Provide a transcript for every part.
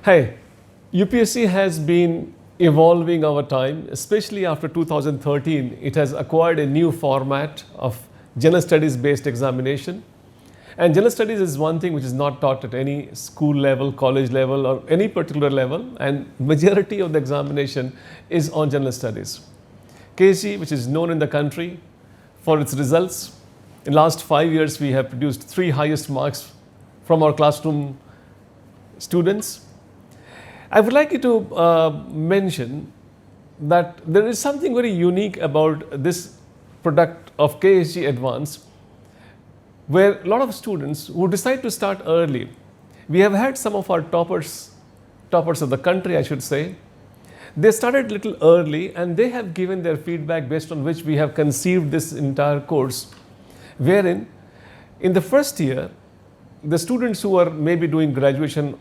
Hey, UPSC has been evolving over time, especially after 2013. It has acquired a new format of general studies based examination. And general studies is one thing which is not taught at any school level, college level, or any particular level, and majority of the examination is on general studies. KSG, which is known in the country for its results, in last 5 years we have produced 3 highest marks from our classroom students. I would like you to mention that there is something very unique about this product of KSG Advance, where a lot of students who decide to start early, we have had some of our toppers of the country, I should say, they started little early and they have given their feedback based on which we have conceived this entire course, wherein in the first year, the students who are maybe doing graduation,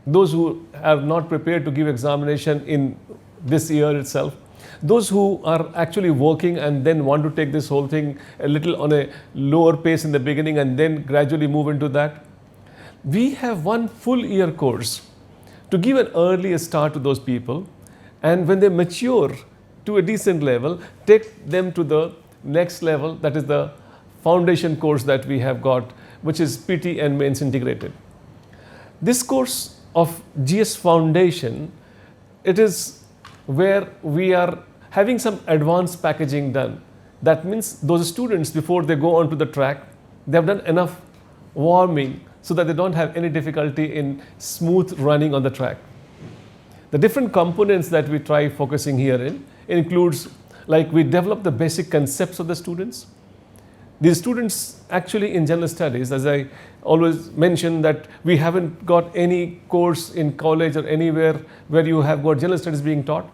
those who are not prepared to give examination in this year itself, those who are actually working and then want to take this whole thing a little on a lower pace in the beginning and then gradually move into that, we have one full year course to give an early start to those people, and when they mature to a decent level, take them to the next level, that is the foundation course that we have got, which is PT and Mains integrated. This course of GS Foundation, it is where we are having some advanced packaging done. That means those students, before they go onto the track, they have done enough warming so that they don't have any difficulty in smooth running on the track. The different components that we try focusing here in includes, like, we develop the basic concepts of the students. These students actually in general studies, as I always mention, that we haven't got any course in college or anywhere where you have got general studies being taught.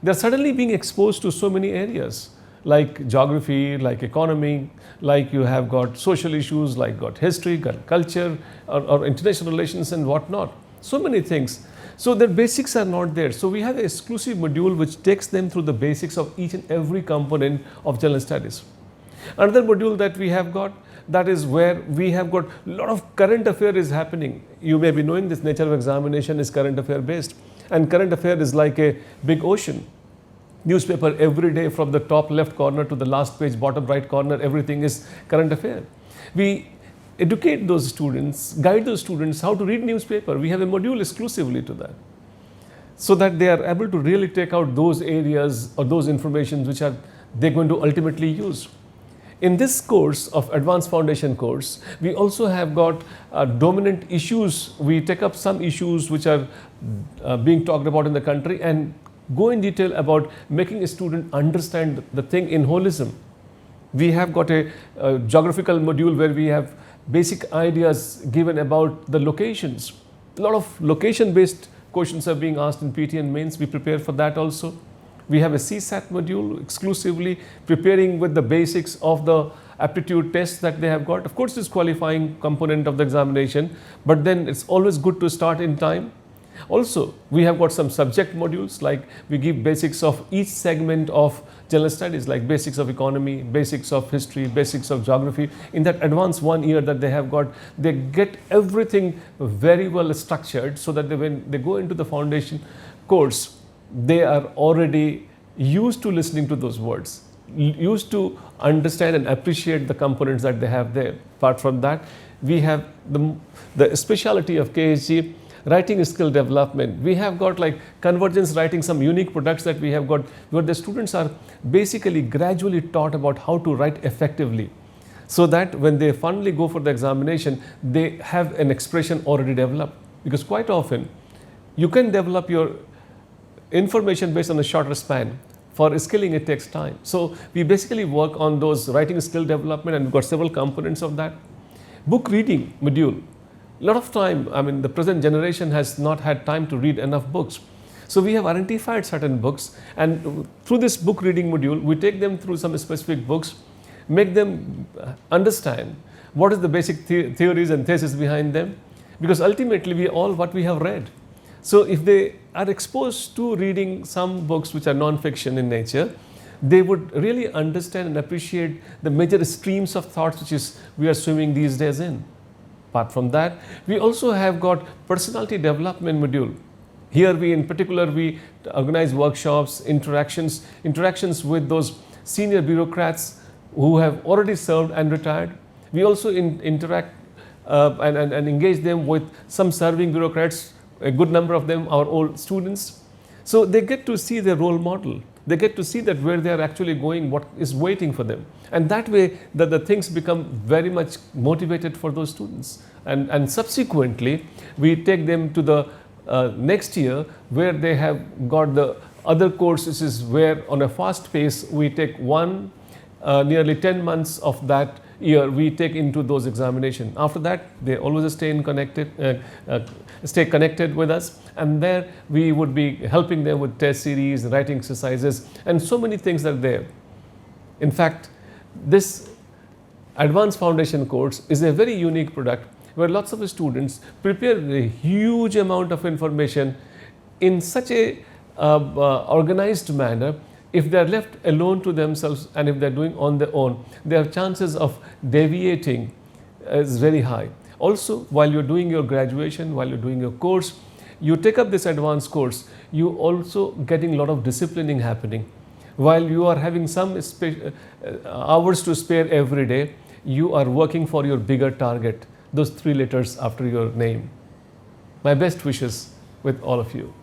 They're suddenly being exposed to so many areas like geography, like economy, like you have got social issues, like got history, got culture, or international relations and whatnot. So many things. So their basics are not there. So we have an exclusive module which takes them through the basics of each and every component of general studies. Another module that we have got, that is where we have got a lot of current affair is happening. You may be knowing this nature of examination is current affair based, and current affair is like a big ocean. Newspaper every day from the top left corner to the last page bottom right corner, everything is current affair. We educate those students, guide those students how to read newspaper. We have a module exclusively to that, so that they are able to really take out those areas or those informations which are they're going to ultimately use. In this course of Advanced Foundation course, we also have got dominant issues. We take up some issues which are being talked about in the country and go in detail about making a student understand the thing in holism. We have got a geographical module where we have basic ideas given about the locations. A lot of location-based questions are being asked in PT and Mains. We prepare for that also. We have a CSAT module exclusively preparing with the basics of the aptitude tests that they have got. Of course, this qualifying component of the examination, but then it's always good to start in time. Also, we have got some subject modules, like we give basics of each segment of general studies, like basics of economy, basics of history, basics of geography. In that advanced 1 year that they have got, they get everything very well structured, so that when they go into the foundation course, they are already used to listening to those words, used to understand and appreciate the components that they have there. Apart from that, we have the speciality of KSG, writing skill development. We have got like convergence writing, some unique products that we have got, where the students are basically gradually taught about how to write effectively, so that when they finally go for the examination, they have an expression already developed. Because quite often, you can develop your information based on a shorter span. For skilling, it takes time. So we basically work on those writing skill development, and we've got several components of that. Book reading module. A lot of time, I mean, the present generation has not had time to read enough books. So we have identified certain books, and through this book reading module, we take them through some specific books, make them understand what is the basic theories and thesis behind them, because ultimately we all what we have read. So if they are exposed to reading some books which are non-fiction in nature, they would really understand and appreciate the major streams of thoughts which is we are swimming these days in. Apart from that, we also have got personality development module. Here we, in particular, we organize workshops, interactions with those senior bureaucrats who have already served and retired. We also interact and engage them with some serving bureaucrats. A good number of them are old students. So they get to see their role model. They get to see that where they are actually going, what is waiting for them. And that way, the things become very much motivated for those students. And subsequently, we take them to the next year where they have got the other courses, where on a fast pace we take nearly 10 months of that year we take into those examinations. After that, they always stay connected with us, and there we would be helping them with test series, writing exercises, and so many things are there. In fact, this advanced foundation course is a very unique product where lots of students prepare a huge amount of information in such a organized manner. If they are left alone to themselves and if they are doing on their own, their chances of deviating is very high. Also, while you are doing your graduation, while you are doing your course, you take up this advanced course, you also getting a lot of disciplining happening. While you are having some hours to spare every day, you are working for your bigger target, those 3 letters after your name. My best wishes with all of you.